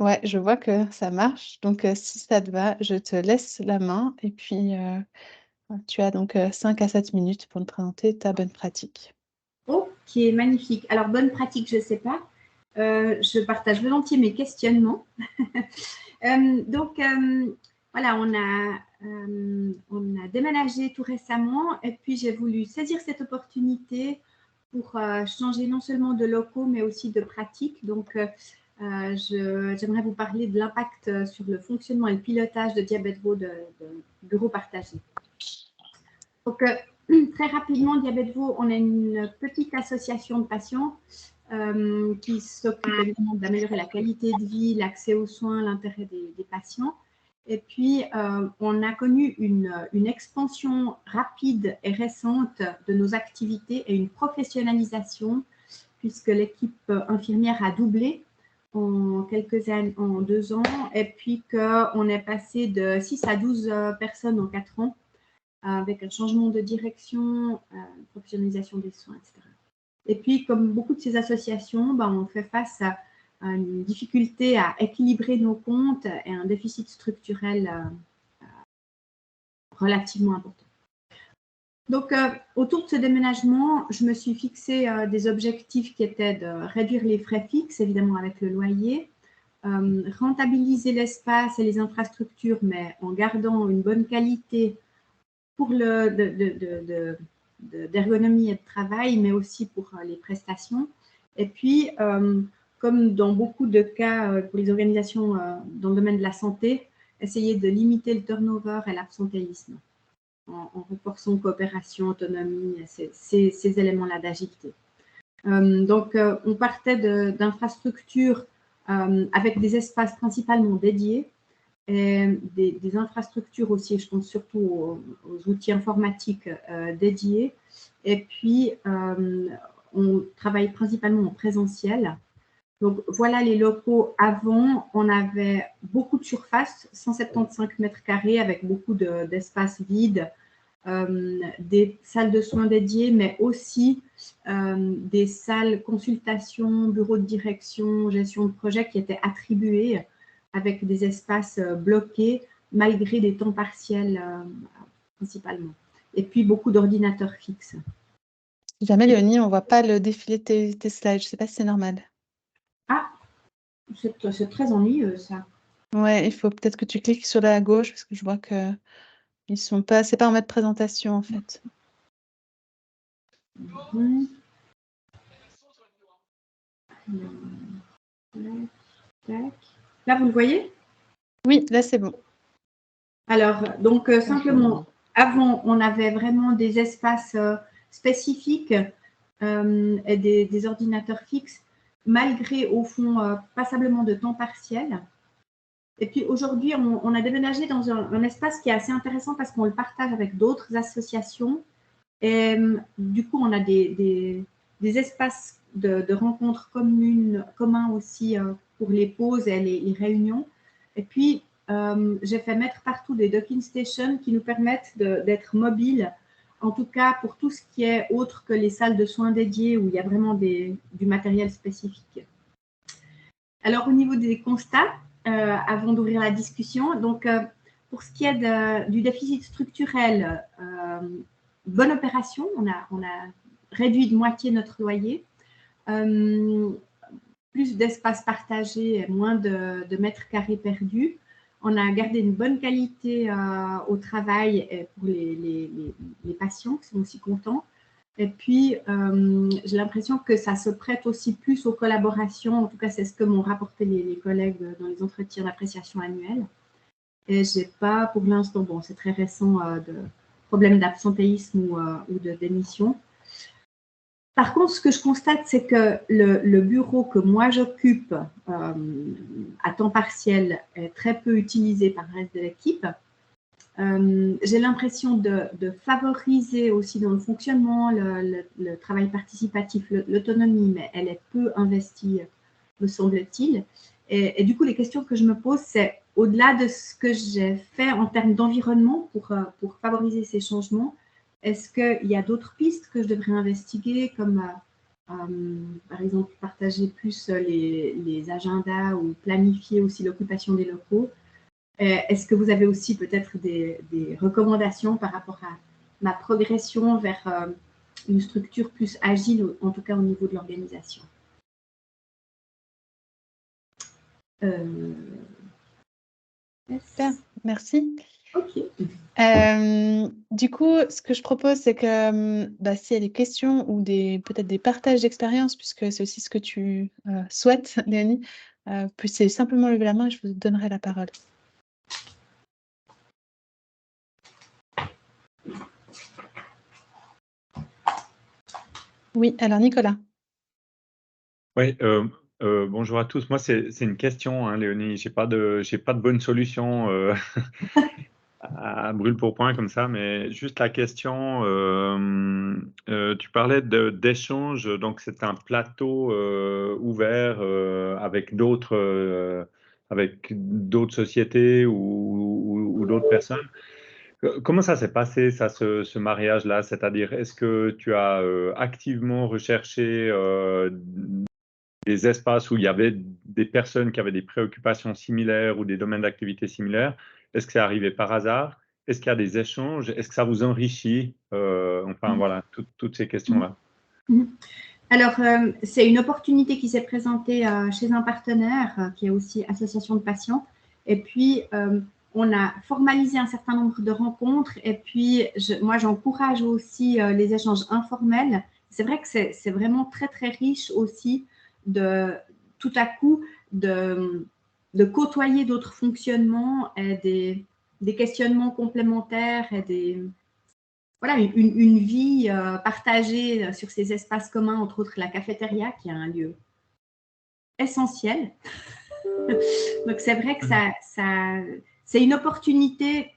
Ouais, je vois que ça marche. Donc, si ça te va, je te laisse la main et puis, tu as donc, 5 à 7 minutes pour me présenter ta bonne pratique. Ok, magnifique. Alors, bonne pratique, je ne sais pas. Je partage volontiers mes questionnements. Donc, voilà, on a déménagé tout récemment et puis j'ai voulu saisir cette opportunité pour changer non seulement de locaux, mais aussi de pratique. Donc, j'aimerais vous parler de l'impact sur le fonctionnement et le pilotage de Diabetvo de bureau partagé. Donc, très rapidement, Diabetvo, on est une petite association de patients qui s'occupe évidemment d'améliorer la qualité de vie, l'accès aux soins, l'intérêt des patients. Et puis, on a connu une expansion rapide et récente de nos activités et une professionnalisation, puisque l'équipe infirmière a doublé en quelques années, en 2 ans, et puis qu'on est passé de 6 à 12 personnes en 4 ans, avec un changement de direction, professionnalisation des soins, etc. Et puis, comme beaucoup de ces associations, on fait face à une difficulté à équilibrer nos comptes et un déficit structurel relativement important. Donc, autour de ce déménagement, je me suis fixé des objectifs qui étaient de réduire les frais fixes, évidemment avec le loyer, rentabiliser l'espace et les infrastructures, mais en gardant une bonne qualité pour d'ergonomie et de travail, mais aussi pour les prestations. Et puis, comme dans beaucoup de cas pour les organisations dans le domaine de la santé, essayer de limiter le turnover et l'absentéisme en renforçant coopération, autonomie, ces éléments-là d'agilité. Donc, on partait d'infrastructures avec des espaces principalement dédiés, et des infrastructures aussi, je pense surtout aux outils informatiques dédiés. Et puis, on travaille principalement en présentiel. Donc, voilà les locaux. Avant, on avait beaucoup de surface, 175 mètres carrés avec beaucoup d'espaces vides, des salles de soins dédiées, mais aussi des salles consultation, bureau de direction, gestion de projet qui étaient attribuées avec des espaces bloqués malgré des temps partiels principalement. Et puis beaucoup d'ordinateurs fixes. Si jamais, Léonie, on voit pas le défilé de tes slides, je sais pas si c'est normal? Ah, c'est très ennuyeux ça. Ouais, il faut peut-être que tu cliques sur la gauche parce que je vois qu'ils sont pas c'est pas en mode présentation, en fait. Mmh. Là, vous le voyez? Oui, là, c'est bon. Alors, donc, simplement, avant, on avait vraiment des espaces spécifiques et des ordinateurs fixes, malgré, au fond, passablement de temps partiel. Et puis, aujourd'hui, on a déménagé dans un espace qui est assez intéressant parce qu'on le partage avec d'autres associations. Et du coup, on a des espaces de rencontres communs aussi pour les pauses et les réunions. Et puis, j'ai fait mettre partout des docking stations qui nous permettent d'être mobiles, en tout cas pour tout ce qui est autre que les salles de soins dédiées où il y a vraiment du matériel spécifique. Alors, au niveau des constats, avant d'ouvrir la discussion, donc pour ce qui est du déficit structurel, bonne opération, on a réduit de moitié notre loyer, plus d'espace partagé, moins de mètres carrés perdus. On a gardé une bonne qualité au travail et pour les patients qui sont aussi contents. Et puis, j'ai l'impression que ça se prête aussi plus aux collaborations. En tout cas, c'est ce que m'ont rapporté les collègues dans les entretiens d'appréciation annuels. Et je n'ai pas, pour l'instant, bon, c'est très récent, de problèmes d'absentéisme ou de démission. Par contre, ce que je constate, c'est que le bureau que moi j'occupe à temps partiel est très peu utilisé par le reste de l'équipe. J'ai l'impression de favoriser aussi dans le fonctionnement le travail participatif, l'autonomie, mais elle est peu investie, me semble-t-il. Et du coup, les questions que je me pose, c'est au-delà de ce que j'ai fait en termes d'environnement pour favoriser ces changements, est-ce qu'il y a d'autres pistes que je devrais investiguer, comme par exemple, partager plus les agendas ou planifier aussi l'occupation des locaux. Est-ce que vous avez aussi peut-être des recommandations par rapport à ma progression vers une structure plus agile, en tout cas au niveau de l'organisation? Super, merci. Ok. Du coup, ce que je propose, c'est que s'il y a des questions ou peut-être des partages d'expérience, puisque c'est aussi ce que tu souhaites, Léonie, puissiez simplement lever la main et je vous donnerai la parole. Oui, alors Nicolas. Oui, bonjour à tous. Moi, c'est une question, hein, Léonie. J'ai pas de bonne solution à brûle pour point comme ça, mais juste la question. Tu parlais d'échange, donc c'est un plateau ouvert avec d'autres sociétés ou d'autres personnes. Comment ça s'est passé, ça, ce mariage-là? C'est-à-dire, est-ce que tu as activement recherché des espaces où il y avait des personnes qui avaient des préoccupations similaires ou des domaines d'activité similaires? Est-ce que c'est arrivé par hasard? Est-ce qu'il y a des échanges? Est-ce que ça vous enrichit? Enfin, voilà, toutes ces questions-là. Alors, c'est une opportunité qui s'est présentée chez un partenaire qui est aussi association de patients. Et puis, on a formalisé un certain nombre de rencontres. Et puis, moi, j'encourage aussi les échanges informels. C'est vrai que c'est vraiment très, très riche aussi de tout à coup de côtoyer d'autres fonctionnements et des questionnements complémentaires et voilà, une vie partagée sur ces espaces communs, entre autres la cafétéria, qui est un lieu essentiel. Donc, c'est vrai que c'est une opportunité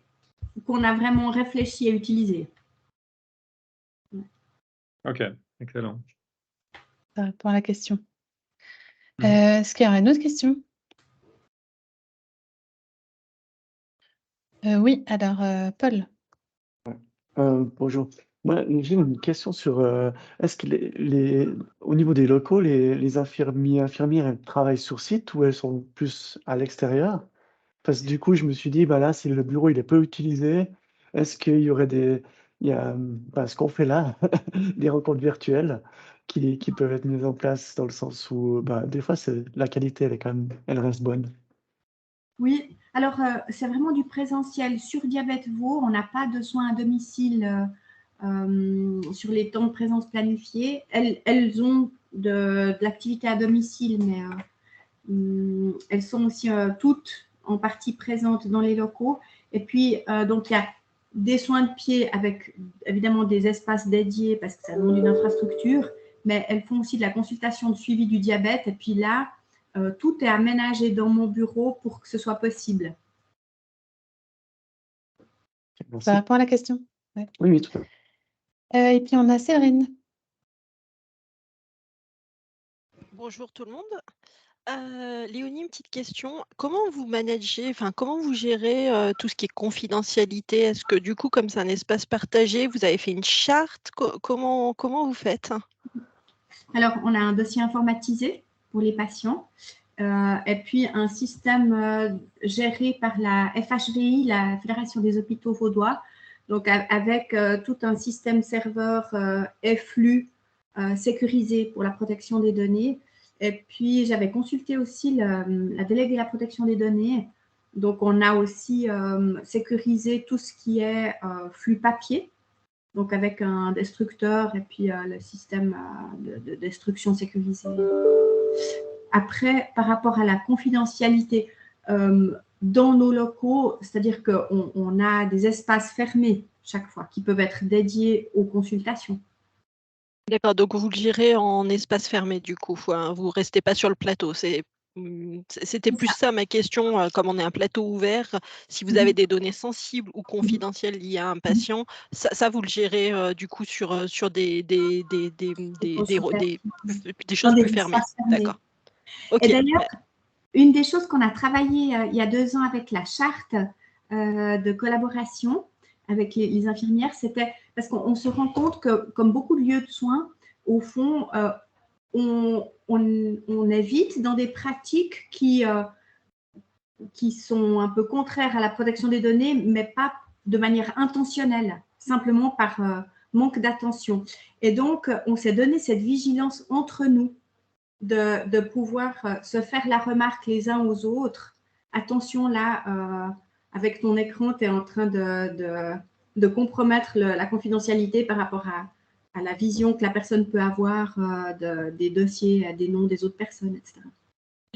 qu'on a vraiment réfléchi à utiliser. Ok, excellent. Ça répond à la question. Est-ce qu'il y aurait une autre question? Oui, alors Paul. Bonjour. Moi, j'ai une question sur est-ce que au niveau des locaux, les infirmières, elles travaillent sur site ou elles sont plus à l'extérieur? Parce que du coup, je me suis dit, bah là, si le bureau il est peu utilisé, est-ce qu'il y aurait ce qu'on fait là, des rencontres virtuelles qui peuvent être mises en place dans le sens où des fois, la qualité, elle reste bonne. Oui, alors c'est vraiment du présentiel. Sur Diabète Vaud, on n'a pas de soins à domicile sur les temps de présence planifiés. Elles ont de l'activité à domicile, mais elles sont aussi toutes en partie présentes dans les locaux. Et puis, donc, il y a des soins de pied avec évidemment des espaces dédiés parce que ça demande une infrastructure, mais elles font aussi de la consultation de suivi du diabète. Et puis là, tout est aménagé dans mon bureau pour que ce soit possible. Merci. Ça répond à la question? Ouais. Oui, tout à fait. Et puis, on a Séverine. Bonjour tout le monde. Léonie, une petite question. Comment vous managez, comment vous gérez tout ce qui est confidentialité? Est-ce que du coup, comme c'est un espace partagé, vous avez fait une charte? Comment vous faites? Alors, on a un dossier informatisé pour les patients et puis un système géré par la FHVI, la Fédération des hôpitaux vaudois, donc avec tout un système serveur et flux sécurisé pour la protection des données. Et puis, j'avais consulté aussi la déléguée de la protection des données. Donc, on a aussi sécurisé tout ce qui est flux papier, donc avec un destructeur et puis le système de destruction sécurisé. Après, par rapport à la confidentialité, dans nos locaux, c'est-à-dire qu'on a des espaces fermés chaque fois qui peuvent être dédiés aux consultations. D'accord, donc vous le gérez en espace fermé du coup, hein, vous ne restez pas sur le plateau. C'était plus ça ma question, comme on est un plateau ouvert, si vous avez des données sensibles ou confidentielles liées à un patient, ça vous le gérez du coup sur des choses plus fermées. D'accord. Et d'ailleurs, une des choses qu'on a travaillé il y a 2 ans avec la charte de collaboration avec les infirmières, c'était parce qu'on se rend compte que, comme beaucoup de lieux de soins, au fond, on évite dans des pratiques qui sont un peu contraires à la protection des données, mais pas de manière intentionnelle, simplement par manque d'attention. Et donc, on s'est donné cette vigilance entre nous de pouvoir se faire la remarque les uns aux autres. Attention là, avec ton écran, tu es en train de compromettre la confidentialité par rapport à la vision que la personne peut avoir des dossiers, des noms des autres personnes, etc.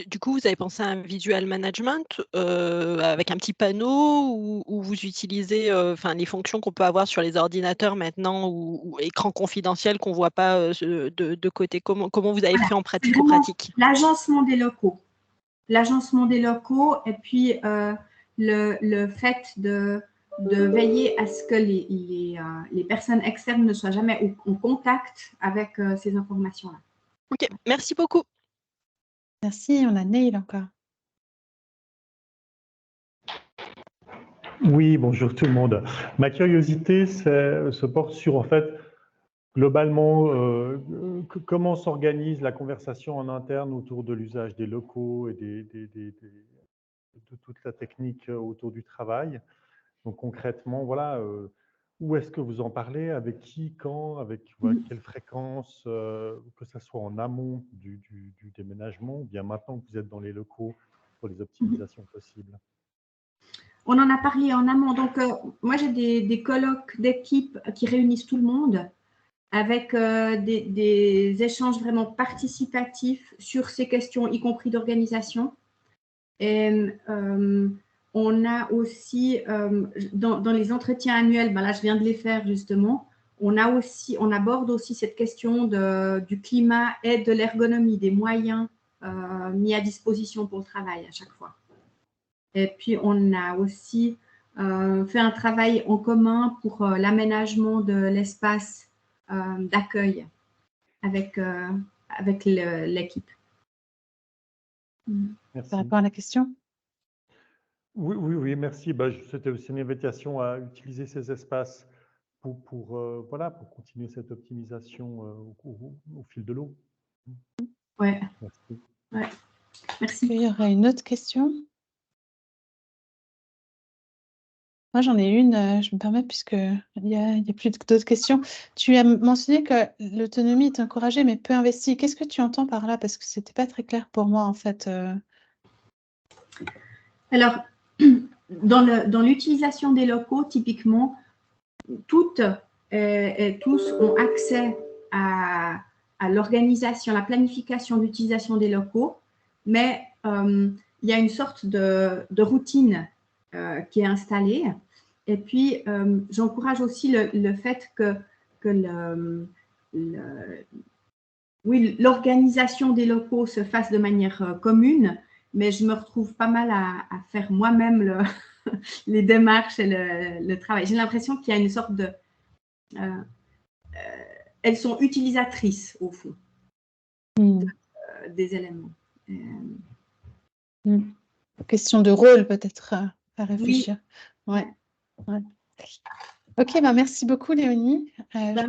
Du coup, vous avez pensé à un visual management avec un petit panneau où vous utilisez les fonctions qu'on peut avoir sur les ordinateurs maintenant ou écran confidentiel qu'on ne voit pas de côté. Comment vous avez fait en pratique? L'agencement des locaux. L'agencement des locaux et puis le fait de veiller à ce que les personnes externes ne soient jamais en contact avec ces informations-là. Ok, merci beaucoup. Merci, on a Neil encore. Oui, bonjour tout le monde. Ma curiosité se porte sur, en fait, globalement, comment s'organise la conversation en interne autour de l'usage des locaux et de toute la technique autour du travail. Donc concrètement, voilà, où est-ce que vous en parlez, avec qui, quand, avec quelle fréquence, que ce soit en amont du déménagement ou bien maintenant que vous êtes dans les locaux pour les optimisations possibles? On en a parlé en amont. Donc, moi, j'ai des colloques d'équipe qui réunissent tout le monde avec des échanges vraiment participatifs sur ces questions, y compris d'organisation. Et on a aussi, dans les entretiens annuels, là, je viens de les faire justement, on aborde aussi cette question du climat et de l'ergonomie, des moyens mis à disposition pour le travail à chaque fois. Et puis, on a aussi fait un travail en commun pour l'aménagement de l'espace d'accueil avec l'équipe. Merci. Par rapport à la question? Oui, merci. C'était aussi une invitation à utiliser ces espaces pour continuer cette optimisation au fil de l'eau. Ouais. Merci. Ouais. Merci. Est-ce qu'il y aurait une autre question? Moi, j'en ai une, je me permets, puisqu'il y a plus d'autres questions. Tu as mentionné que l'autonomie est encouragée, mais peu investie. Qu'est-ce que tu entends par là? Parce que ce n'était pas très clair pour moi, en fait. Alors, dans l'utilisation des locaux, typiquement, toutes et tous ont accès à l'organisation, la planification d'utilisation des locaux, mais il y a une sorte de routine qui est installée. Et puis, j'encourage aussi le fait que l'organisation des locaux se fasse de manière commune, mais je me retrouve pas mal à faire moi-même les démarches et le travail. J'ai l'impression qu'il y a une sorte de... elles sont utilisatrices, au fond, des éléments. Question de rôle, peut-être, à réfléchir. Oui. Ouais. Ok, merci beaucoup, Léonie.